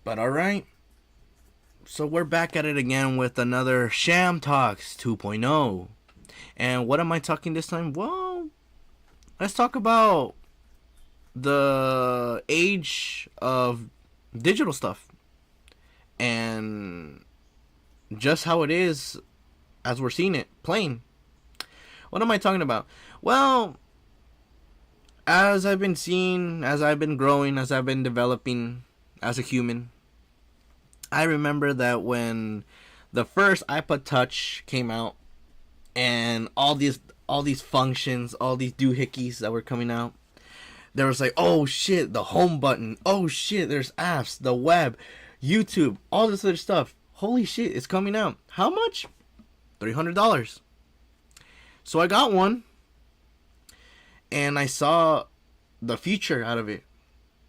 But alright. So we're back at it again with another Sham Talks 2.0. And what am I talking this time? Well, let's talk about the age of digital stuff. And just how it is as we're seeing it, plain. What am I talking about? Well, as I've been seeing, as I've been growing, as I've been developing as a human, I remember that when the first iPod Touch came out and all these functions, all these doohickeys that were coming out, there was like, oh shit, the home button, oh shit, there's apps, the web, YouTube, all this other stuff. Holy shit, it's coming out. How much? $300. So I got one and I saw the future out of it.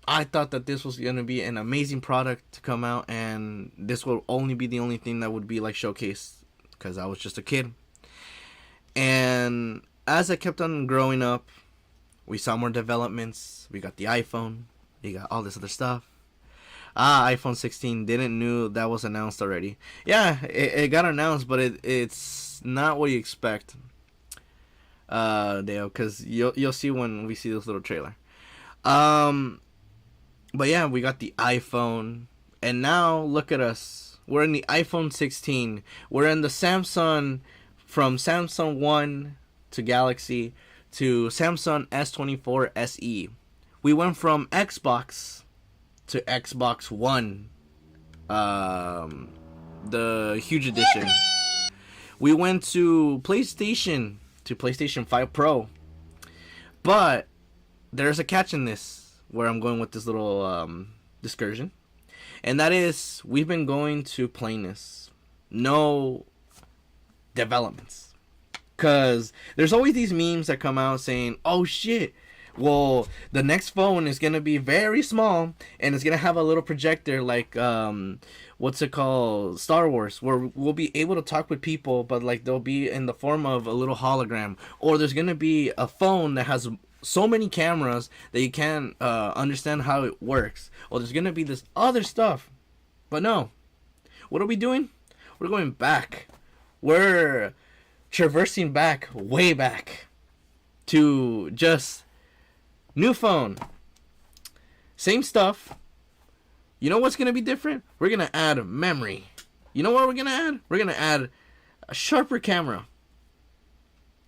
I thought that this was going to be an amazing product to come out, and this will only be the only thing that would be like showcased because I was just a kid. And as I kept on growing up, we saw more developments. We got the iPhone. We got all this other stuff. iPhone 16, didn't knew that was announced already. Yeah, it got announced, but it's not what you expect, Dale, because you'll see when we see this little trailer. But yeah, we got the iPhone, and now look at us. We're in the iPhone 16. We're in the Samsung, from Samsung 1 to Galaxy to Samsung S24 SE. We went from Xbox to Xbox One, the huge edition. We went to PlayStation 5 Pro. But there's a catch in this, where I'm going with this little discursion. And that is, we've been going to plainness. No developments. Because there's always these memes that come out saying, oh shit, well, the next phone is going to be very small, and it's going to have a little projector like, what's it called, Star Wars, where we'll be able to talk with people, but like they'll be in the form of a little hologram. Or there's going to be a phone that has so many cameras that you can't understand how it works. Or there's going to be this other stuff. But no. What are we doing? We're going back. We're traversing back, way back, to just new phone. Same stuff. You know what's going to be different? We're going to add memory. You know what we're going to add? We're going to add a sharper camera.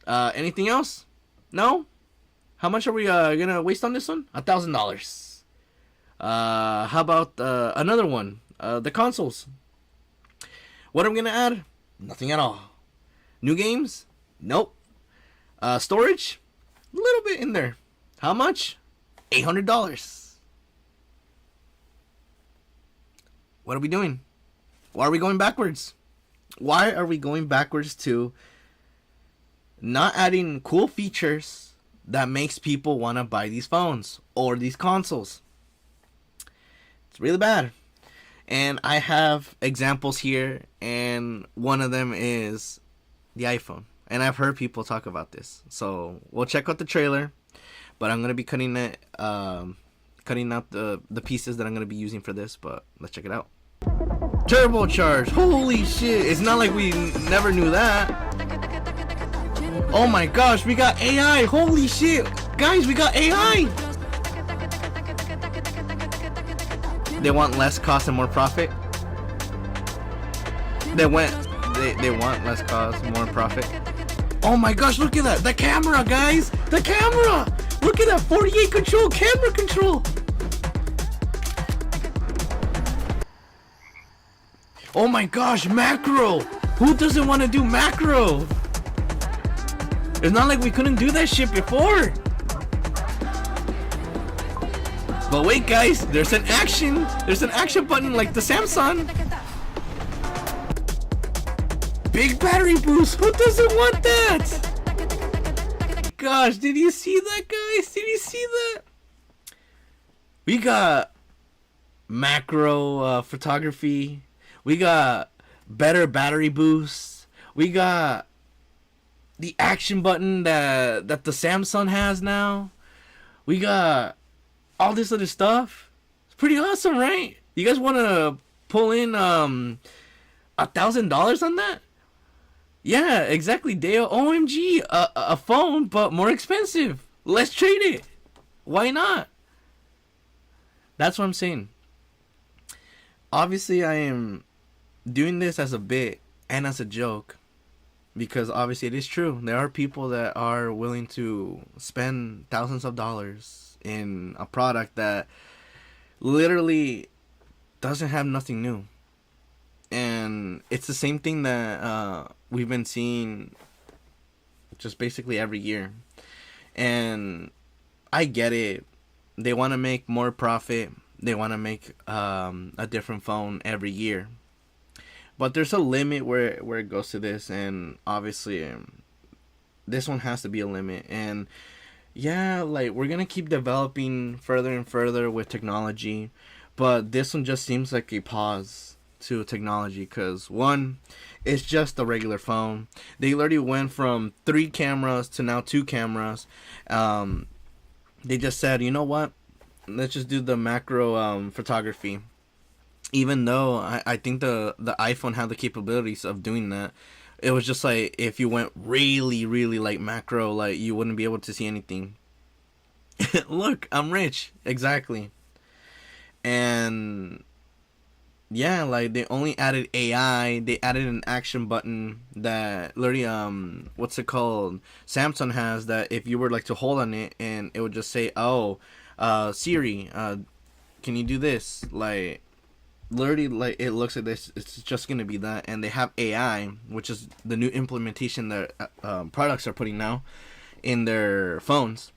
Anything else? No? How much are we going to waste on this one? $1,000. How about another one? The consoles. What am I going to add? Nothing at all. New games? Nope. Storage? A little bit in there. How much? $800. What are we doing? Why are we going backwards? Why are we going backwards to not adding cool features that makes people want to buy these phones or these consoles? It's really bad. And I have examples here, and one of them is the iPhone. And I've heard people talk about this. So we'll check out the trailer, but I'm going to be cutting out the pieces that I'm going to be using for this, but let's check it out. Turbocharged. Holy shit. It's not like we never knew that. Oh my gosh, we got AI. Holy shit. Guys, we got AI. They want less cost and more profit. They want less cost, more profit. Oh my gosh, look at that. The camera, guys. The camera. Look at that 48 control, camera control. Oh my gosh, macro. Who doesn't want to do macro? It's not like we couldn't do that shit before. But wait, guys, there's an action button like the Samsung. Big battery boost. Who doesn't want that? Gosh, did you see that, guys? Did you see that? We got macro photography. We got better battery boost. We got the action button that the Samsung has now. We got all this other stuff. It's pretty awesome, right? You guys want to pull in $1,000 on that? Yeah, exactly, Dale. OMG, a phone, but more expensive. Let's trade it. Why not? That's what I'm saying. Obviously, I am doing this as a bit and as a joke, because obviously it is true. There are people that are willing to spend thousands of dollars in a product that literally doesn't have nothing new. And it's the same thing that we've been seeing just basically every year. And I get it. They want to make more profit. They want to make a different phone every year. But there's a limit where it goes to this. And obviously, this one has to be a limit. And yeah, like, we're going to keep developing further and further with technology. But this one just seems like a pause to technology, because one, it's just a regular phone. They already went from 3 cameras to now 2 cameras. They just said, you know what, let's just do the macro photography. Even though I think the iPhone had the capabilities of doing that, it was just like, if you went really, really like macro, like, you wouldn't be able to see anything. Look, I'm rich. Exactly. And yeah, like, they only added AI. They added an action button that literally, what's it called? Samsung has, that if you were like to hold on it, and it would just say, oh, Siri, can you do this? Like, literally, like, it looks like this. It's just gonna be that. And they have AI, which is the new implementation that products are putting now in their phones.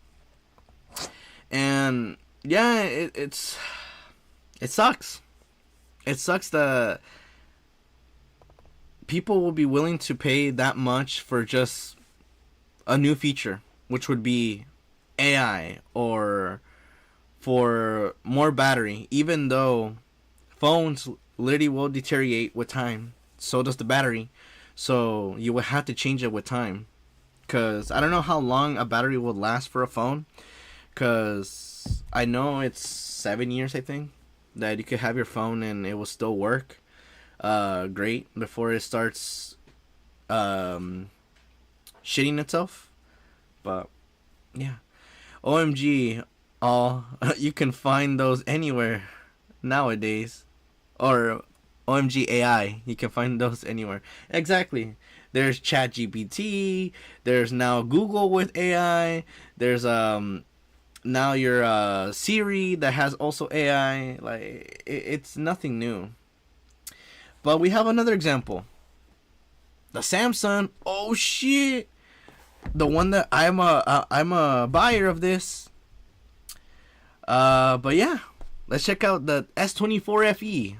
And yeah, it sucks. It sucks that people will be willing to pay that much for just a new feature, which would be AI, or for more battery, even though phones literally will deteriorate with time. So does the battery. So you will have to change it with time. Because I don't know how long a battery will last for a phone. Because I know it's 7 years, I think, that you could have your phone and it will still work great before it starts shitting itself. But yeah, OMG, all you can find those anywhere nowadays. Or OMG AI, you can find those anywhere. Exactly. There's ChatGPT, there's now Google with AI, there's now your Siri that has also AI. Like, it's nothing new. But we have another example. The Samsung. Oh shit. The one that I'm a buyer of this. But yeah, let's check out the S24 FE.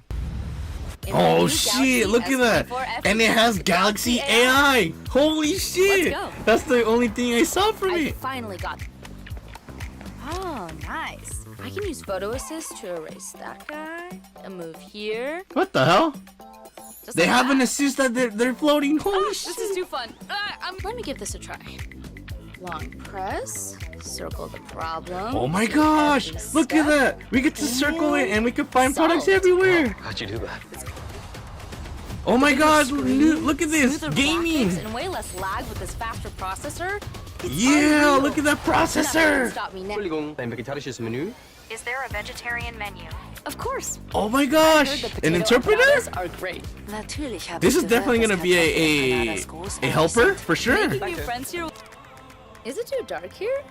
Oh shit, look at that. And it has Galaxy AI. Holy shit. That's the only thing I saw from it. I finally got. Oh, nice. I can use Photo Assist to erase that guy and move here. What the hell? Just they like have that. an assist that they're floating. Holy shit. This is too fun. Let me give this a try. Long press, circle the problem. Oh my gosh! Look at that! We get to circle it and we can find products everywhere. How'd you do that? Oh my god! Look at this! Smoother Gaming! graphics and way less lag with this faster processor. It's Yeah! unreal. Look at that Nothing can processor! stop me now. Entschuldigung, dein vegetarisches Menü? Is there a vegetarian menu? Of course. Oh my I heard gosh! the An potato interpreter? empanadas are great. This is definitely gonna be a helper for sure. Making new friends here. Is it too dark here?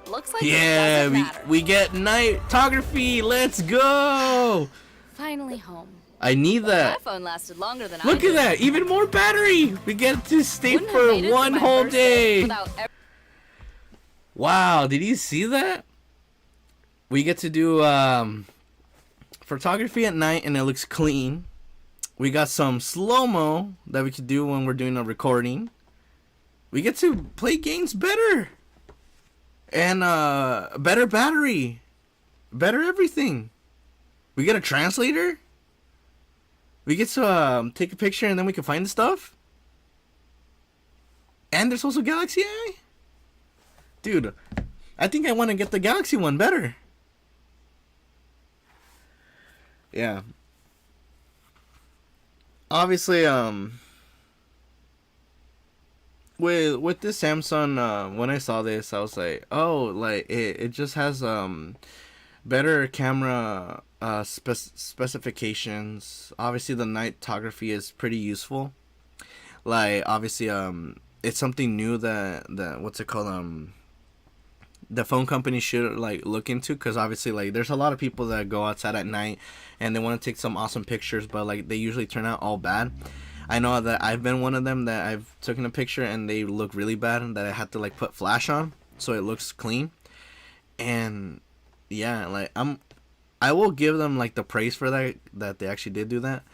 Looks like Yeah, it doesn't matter. we get nightography. Let's go! Finally home. I need My that. phone lasted longer than I Look did. at that! Even more battery. We get to stay Wouldn't have for made it to one my whole first day. without Wow, did you see that? We get to do photography at night and it looks clean. We got some slow-mo that we could do when we're doing a recording. We get to play games better. And better battery. Better everything. We get a translator. We get to take a picture and then we can find the stuff. And there's also Galaxy AI. Dude, I think I want to get the Galaxy one better. Yeah. Obviously, with this Samsung, when I saw this, I was like, oh, like it just has better camera specifications. Obviously, the nightography is pretty useful. Like obviously, it's something new that what's it called, the phone company should like look into, because obviously like there's a lot of people that go outside at night and they want to take some awesome pictures, but like they usually turn out all bad. I know that I've been one of them that I've taken a picture and they look really bad, and that I had to like put flash on so it looks clean. And yeah, like I will give them like the praise for that they actually did do that.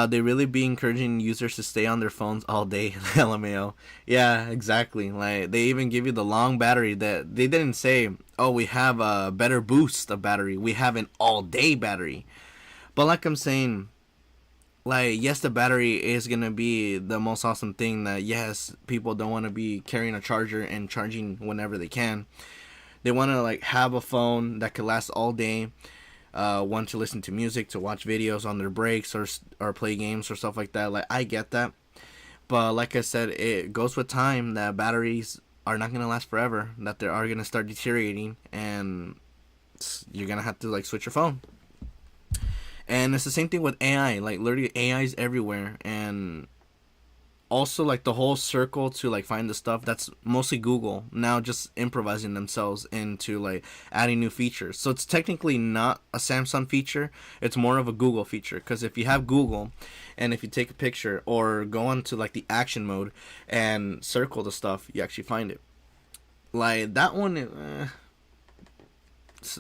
They really be encouraging users to stay on their phones all day. LMAO. Yeah, exactly. Like they even give you the long battery that they didn't say, oh, we have a better boost of battery. We have an all day battery. But like I'm saying, like yes, the battery is gonna be the most awesome thing. That yes, people don't want to be carrying a charger and charging whenever they can. They want to like have a phone that could last all day. Want to listen to music, to watch videos on their breaks, or play games or stuff like that. Like I get that, but like I said, it goes with time that batteries are not gonna last forever. That they are gonna start deteriorating, and you're gonna have to like switch your phone. And it's the same thing with AI. Like literally, AI is everywhere, and also like the whole circle to like find the stuff, that's mostly Google now just improvising themselves into like adding new features. So it's technically not a Samsung feature, it's more of a Google feature, because if you have Google and if you take a picture or go on like the action mode and circle the stuff, you actually find it. Like that one,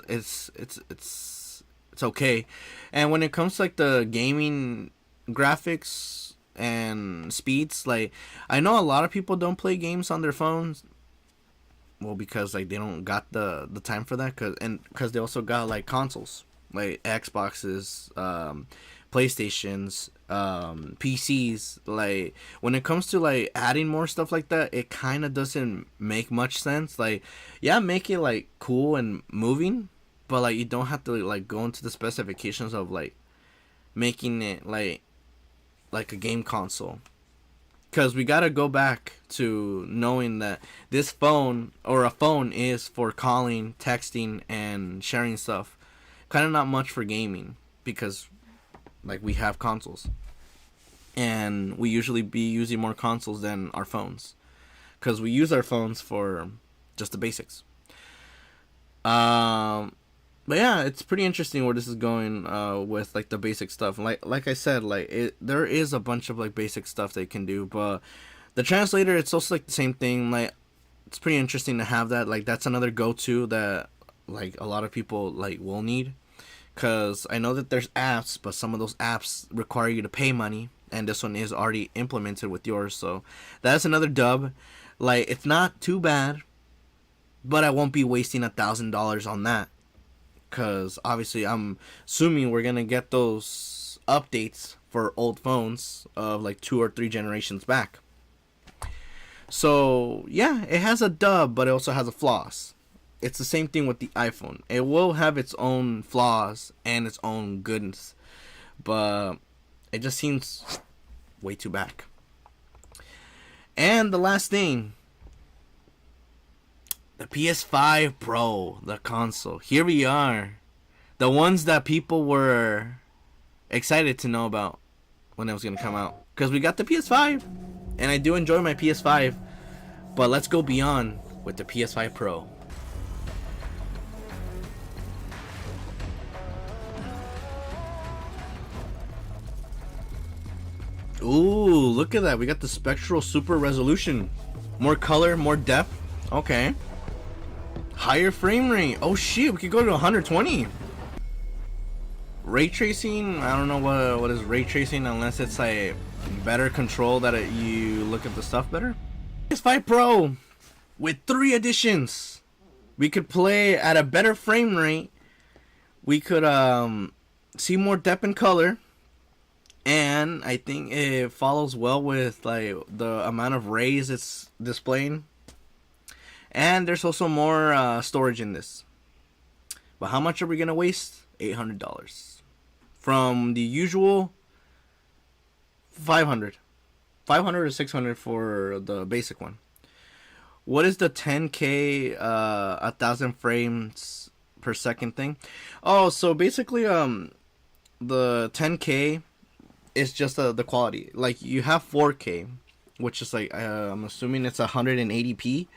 it's okay. And when it comes to like the gaming graphics and speeds, like I know a lot of people don't play games on their phones, well, because like they don't got the time for that, because they also got like consoles like Xboxes, PlayStations, PCs. Like when it comes to like adding more stuff like that, it kind of doesn't make much sense. Like yeah, make it like cool and moving, but like you don't have to like go into the specifications of like making it like a game console, because we gotta go back to knowing that this phone or a phone is for calling, texting, and sharing stuff, kind of not much for gaming, because like we have consoles and we usually be using more consoles than our phones, because we use our phones for just the basics. But yeah, it's pretty interesting where this is going with like the basic stuff. Like I said, like there is a bunch of like basic stuff they can do, but the translator, it's also like the same thing. Like it's pretty interesting to have that. Like that's another go-to that like a lot of people like will need, because I know that there's apps, but some of those apps require you to pay money, and this one is already implemented with yours, so that's another dub. Like it's not too bad, but I won't be wasting $1,000 on that. Because obviously I'm assuming we're going to get those updates for old phones of like 2 or 3 generations back. So yeah, it has a dub, but it also has a flaws. It's the same thing with the iPhone. It will have its own flaws and its own goodness, but it just seems way too back. And the last thing, the PS5 Pro, the console. Here we are. The ones that people were excited to know about when it was going to come out. Because we got the PS5. And I do enjoy my PS5. But let's go beyond with the PS5 Pro. Ooh, look at that. We got the Spectral Super Resolution. More color, more depth. Okay. Higher frame rate. Oh shit, we could go to 120. Ray tracing. I don't know what is ray tracing, unless it's like better control that you look at the stuff better. PS5 Pro with 3 additions. We could play at a better frame rate. We could see more depth and color. And I think it follows well with like the amount of rays it's displaying. And there's also more storage in this. But how much are we going to waste? $800. from the usual 500. 500 or 600 for the basic one. What is the 10K 1000 frames per second thing? Oh, so basically the 10K is just the quality. Like you have 4K, which is like I'm assuming it's 180p.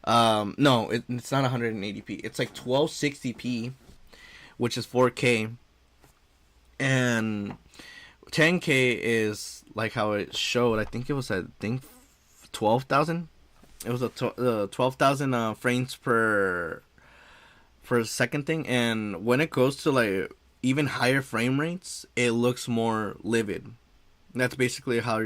No, it's not 180p. It's like 1260p, which is 4K. And 10K is like how it showed. I think it was 12,000. It was a 12,000 frames per second thing. And when it goes to like even higher frame rates, it looks more livid. That's basically how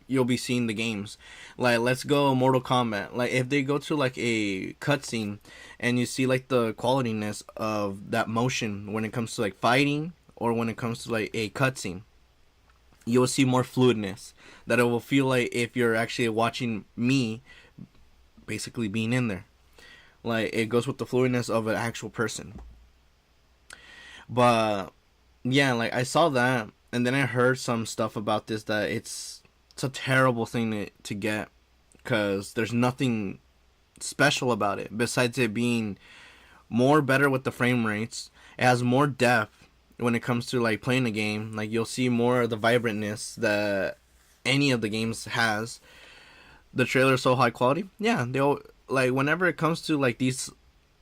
you'll be seeing the games. Like, let's go Mortal Kombat. Like, if they go to like a cutscene and you see like the qualityness of that motion when it comes to like fighting or when it comes to like a cutscene, you will see more fluidness. That it will feel like if you're actually watching me basically being in there. Like, it goes with the fluidness of an actual person. But yeah, like I saw that, and then I heard some stuff about this that it's a terrible thing to get, because there's nothing special about it besides it being more better with the frame rates. It has more depth when it comes to like playing the game. Like, you'll see more of the vibrantness that any of the games has. The trailer is so high quality. Yeah, they'll like, whenever it comes to like these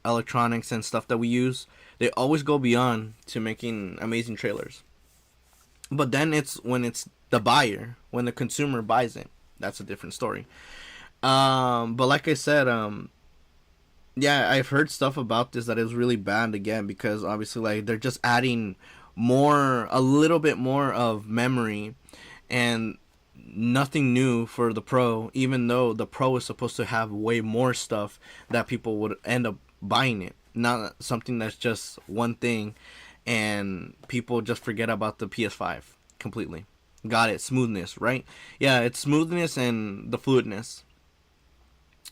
electronics and stuff that we use, they always go beyond to making amazing trailers. But then it's when it's the buyer, when the consumer buys it, that's a different story. But like I said, yeah, I've heard stuff about this that is really bad again, because obviously like they're just adding a little bit more of memory and nothing new for the Pro, even though the Pro is supposed to have way more stuff that people would end up buying it. Not something that's just one thing and people just forget about the PS5 completely. Got it. Smoothness, right? Yeah, it's smoothness and the fluidness.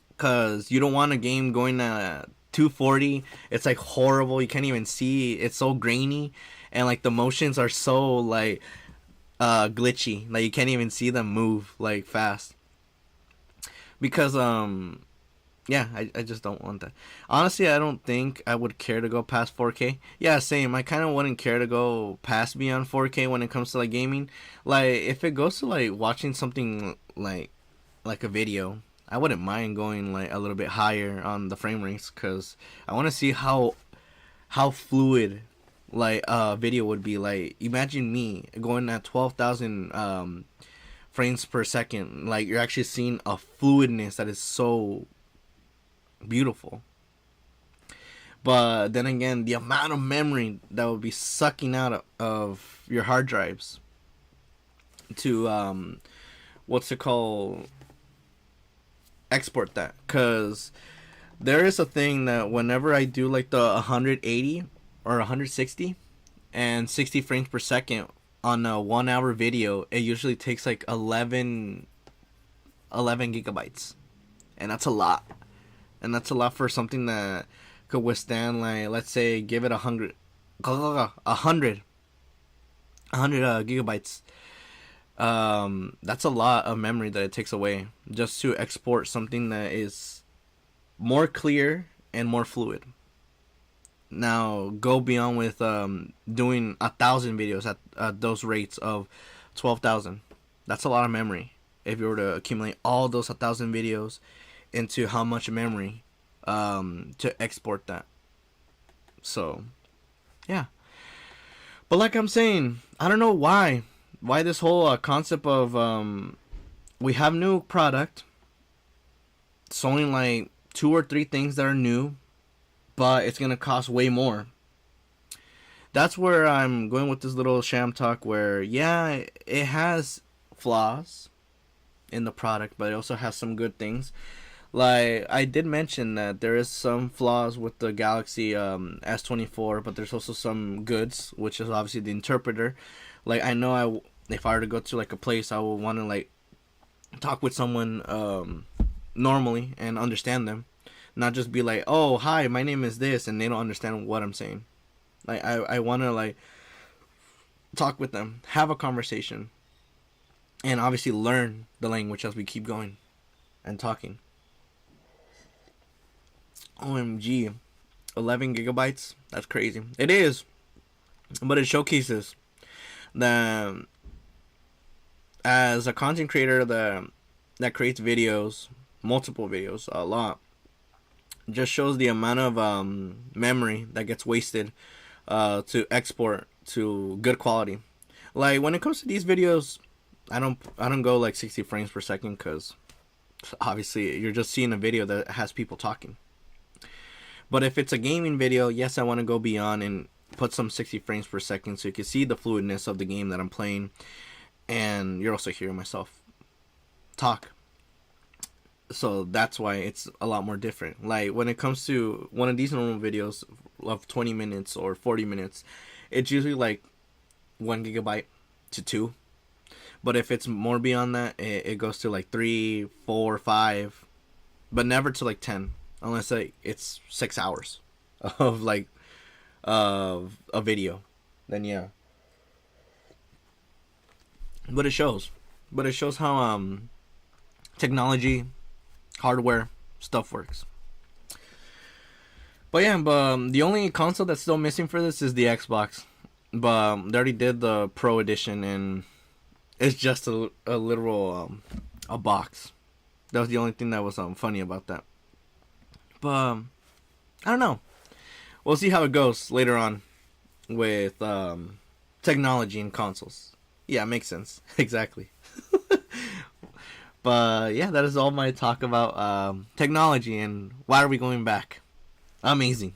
Because you don't want a game going at 240. It's like horrible. You can't even see. It's so grainy. And like the motions are so like glitchy. Like you can't even see them move like fast. Because yeah, I just don't want that. Honestly, I don't think I would care to go past 4K. Yeah, same. I kind of wouldn't care to go past beyond 4K when it comes to like gaming. Like, if it goes to like watching something like a video, I wouldn't mind going like a little bit higher on the frame rates, because I want to see how fluid like video would be. Like, imagine me going at 12,000 frames per second. Like, you're actually seeing a fluidness that is so beautiful. But then again, the amount of memory that would be sucking out of your hard drives to what's it called, export that. Because there is a thing that whenever I do like the 180 or 160 and 60 frames per second on a 1 hour video, it usually takes like 11 gigabytes, and that's a lot. And that's a lot for something that could withstand, like, let's say, give it 100 gigabytes. That's a lot of memory that it takes away just to export something that is more clear and more fluid. Now, go beyond with doing 1,000 videos at those rates of 12,000. That's a lot of memory. If you were to accumulate all those 1,000 videos into how much memory to export that. So, yeah. But like I'm saying, I don't know why this whole concept of we have new product, it's only like 2 or 3 things that are new, but it's gonna cost way more. That's where I'm going with this little sham talk, where yeah, it has flaws in the product, but it also has some good things. Like, I did mention that there is some flaws with the Galaxy S24, but there's also some goods, which is obviously the interpreter. Like, I know if I were to go to like a place, I would want to like talk with someone normally and understand them, not just be like, oh, hi, my name is this, and they don't understand what I'm saying. Like, I want to like talk with them, have a conversation, and obviously learn the language as we keep going and talking. OMG, 11 gigabytes? That's crazy. It is, but it showcases that as a content creator that creates videos, multiple videos, a lot, just shows the amount of memory that gets wasted to export to good quality. Like when it comes to these videos, I don't go like 60 frames per second because obviously you're just seeing a video that has people talking. But if it's a gaming video, yes, I want to go beyond and put some 60 frames per second so you can see the fluidness of the game that I'm playing, and you're also hearing myself talk. So that's why it's a lot more different. Like when it comes to one of these normal videos of 20 minutes or 40 minutes, it's usually like 1 gigabyte to 2. But if it's more beyond that, it goes to like 3, 4, 5, but never to like 10, unless like it's 6 hours of like of a video. Then yeah. But it shows how technology, hardware stuff works. But yeah, the only console that's still missing for this is the Xbox. But they already did the Pro Edition, and it's just a literal a box. That was the only thing that was funny about that. But I don't know. We'll see how it goes later on with technology and consoles. Yeah, it makes sense. Exactly. But yeah, that is all my talk about technology and why are we going back. Amazing.